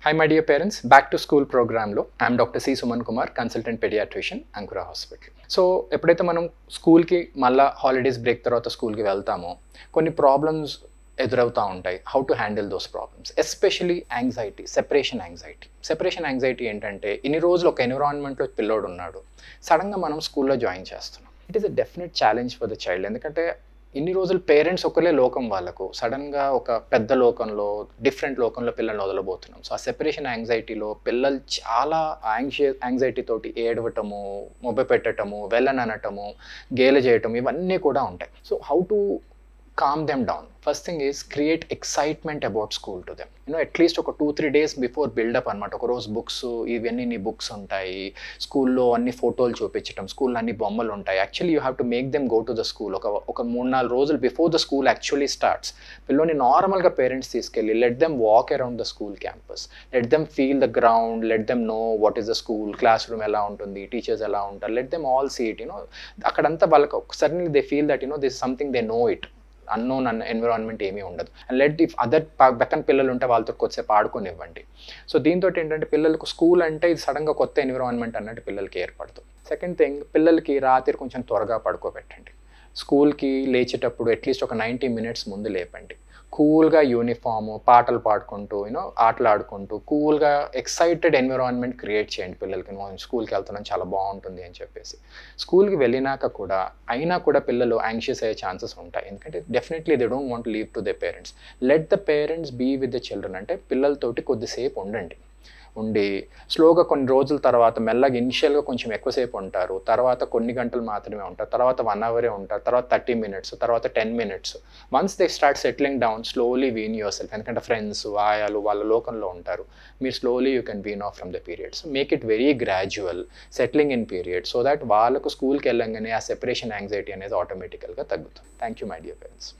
Hi my dear parents, back to school program lo I am Dr. C Suman Kumar, consultant pediatrician, Ankura Hospital. So ఎప్పుడైతే మనం స్కూల్కి మళ్ళీ holidays break తర్వాత స్కూల్కి వెళ్తామో కొన్ని ప్రాబ్లమ్స్ ఎదురవుతూ ఉంటాయి. How to handle those problems, especially anxiety, separation anxiety ఏంటంటే ఇన్ని రోజులు ఒక ఎన్విరాన్మెంట్లో పిల్లోడు ఉన్నాడు, సడన్గా మనం స్కూల్లో జాయిన్ చేస్తున్నాం. It is a definite challenge for the child. ఎందుకంటే ఇన్ని రోజులు పేరెంట్స్ ఒకరే లోకం వాళ్ళకు, సడన్గా ఒక పెద్ద లోకంలో డిఫరెంట్ లోకంలో పిల్లల్ని వదలబోతున్నాం. సో ఆ సెపరేషన్ యాంగ్జైటీలో పిల్లలు చాలా యాంగ్జైటీ తోటి ఏడవటము, మొబ్బ పెట్టటము, వెళ్ళననటము, గేల చేయటం, ఇవన్నీ కూడా ఉంటాయి. So how to calm them down? First thing is create excitement about school to them. At least ఒక 2-3 days before build-up అనమాట. ఒక రోజు బుక్స్, ఇవన్నీ నీ బుక్స్ ఉంటాయి, స్కూల్లో అన్ని ఫోటోలు చూపించడం, స్కూల్లో అన్ని బొమ్మలు ఉంటాయి. Actually you have to make them go to the school. ఒక 3-4 రోజులు before the school actually starts, పిల్లోని నార్మల్గా పేరెంట్స్ తీసుకెళ్ళి let them walk around the school campus, let them feel the ground, let them know what is the school, class room ఎలా ఉంటుంది, teachers ఎలా ఉంటారు, let them all see it. అక్కడంతా వాళ్ళకి suddenly they feel that this something they know it. Unknown environment ఏమీ ఉండదు. And let if other పక్కన పిల్లలు ఉంటే వాళ్ళతో కొద్దిసేపు ఆడుకొనివ్వండి. సో దీంతో ఏంటంటే పిల్లలకు స్కూల్ అంటే ఇది సడన్గా కొత్త ఎన్విరాన్మెంట్ అన్నట్టు పిల్లలకి ఏర్పడుతుంది. సెకండ్ థింగ్, పిల్లలకి రాత్రి కొంచెం త్వరగా పడుకోబెట్టండి. స్కూల్కి లేచేటప్పుడు అట్లీస్ట్ ఒక 90 minutes ముందు లేపండి. కూల్గా యూనిఫాము, పాటలు పాడుకుంటూ ఆటలు ఆడుకుంటూ కూల్గా ఎక్సైటెడ్ ఎన్విరాన్మెంట్ క్రియేట్ చేయండి పిల్లలకి. మనం స్కూల్కి వెళ్తున్నాం, చాలా బాగుంటుంది అని చెప్పేసి. స్కూల్కి వెళ్ళినాక కూడా అయినా కూడా పిల్లలు యాంగ్షియస్ అయ్యే ఛాన్సెస్ ఉంటాయి. ఎందుకంటే definitely they don't want leave to the parents. Let the parents be with the children. అంటే పిల్లలతోటి కొద్దిసేపు ఉండి స్లోగా కొన్ని రోజుల తర్వాత మెల్లగా ఇనిషియల్గా కొంచెం ఎక్కువసేపు ఉంటారు, తర్వాత కొన్ని గంటలు మాత్రమే ఉంటారు, తర్వాత 1 hour ఉంటారు, తర్వాత 30 minutes, తర్వాత 10 minutes. Once they start settling down, slowly wean yourself. ఎందుకంటే ఫ్రెండ్స్, ఆయాలు వాళ్ళ లోకంలో ఉంటారు. మీరు slowly you can wean off from the periods. Make it very gradual settling in period, so that వాళ్ళకు స్కూల్కి వెళ్ళంగానే ఆ సెపరేషన్ యాంగ్జైటీ అనేది ఆటోమేటికల్గా తగ్గుతుంది. Thank you my dear parents.